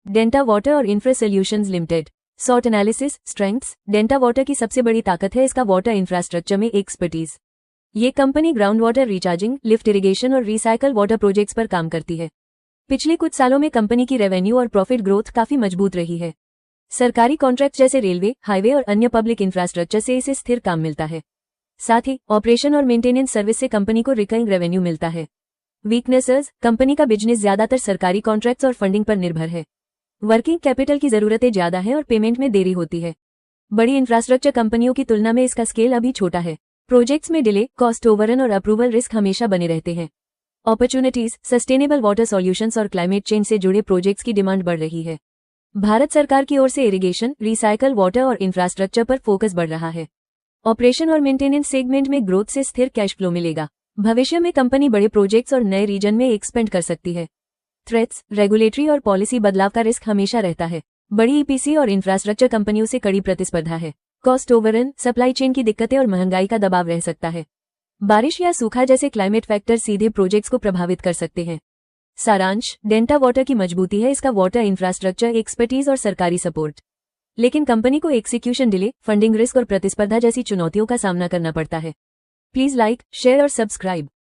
Denta water और infra solutions limited. सॉट analysis strengths. Denta water की सबसे बड़ी ताकत है इसका वाटर इंफ्रास्ट्रक्चर में एक्सपर्टीज। ये company ground water recharging, lift irrigation और रिसाइकल वाटर प्रोजेक्ट्स पर काम करती है। पिछले कुछ सालों में कंपनी की रेवेन्यू और प्रॉफिट ग्रोथ काफी मजबूत रही है। सरकारी कॉन्ट्रैक्ट जैसे रेलवे, हाईवे और अन्य पब्लिक इंफ्रास्ट्रक्चर से इसे स्थिर काम मिलता है। साथ ही ऑपरेशन और मेंटेनेंस सर्विस से कंपनी को रिकरिंग रेवेन्यू मिलता है। वीकनेसेस। कंपनी का बिजनेस ज्यादातर सरकारी कॉन्ट्रैक्ट्स और फंडिंग पर निर्भर है। वर्किंग कैपिटल की जरूरतें ज्यादा है और पेमेंट में देरी होती है। बड़ी इंफ्रास्ट्रक्चर कंपनियों की तुलना में इसका स्केल अभी छोटा है। प्रोजेक्ट्स में डिले, कॉस्ट ओवररन और अप्रूवल रिस्क हमेशा बने रहते हैं। अपॉर्चुनिटीज। सस्टेनेबल वाटर सॉल्यूशंस और क्लाइमेट चेंज से जुड़े प्रोजेक्ट्स की डिमांड बढ़ रही है। भारत सरकार की ओर से इरिगेशन, रिसाइकल वाटर और इंफ्रास्ट्रक्चर पर फोकस बढ़ रहा है। ऑपरेशन और मेंटेनेंस सेगमेंट में ग्रोथ से स्थिर कैश फ्लो मिलेगा। भविष्य में कंपनी बड़े प्रोजेक्ट्स और नए रीजन में एक्सपेंड कर सकती है। थ्रेट्स। रेगुलेटरी और पॉलिसी बदलाव का रिस्क हमेशा रहता है। बड़ी ईपीसी और इंफ्रास्ट्रक्चर कंपनियों से कड़ी प्रतिस्पर्धा है। कॉस्ट ओवररन, सप्लाई चेन की दिक्कतें और महंगाई का दबाव रह सकता है। बारिश या सूखा जैसे क्लाइमेट फैक्टर सीधे प्रोजेक्ट्स को प्रभावित कर सकते हैं। सारांश। डेंटा वाटर की मजबूती है इसका वाटर इंफ्रास्ट्रक्चर एक्सपर्टीज और सरकारी सपोर्ट। लेकिन कंपनी को एक्सिक्यूशन डिले, फंडिंग रिस्क और प्रतिस्पर्धा जैसी चुनौतियों का सामना करना पड़ता है। प्लीज लाइक, शेयर और सब्सक्राइब।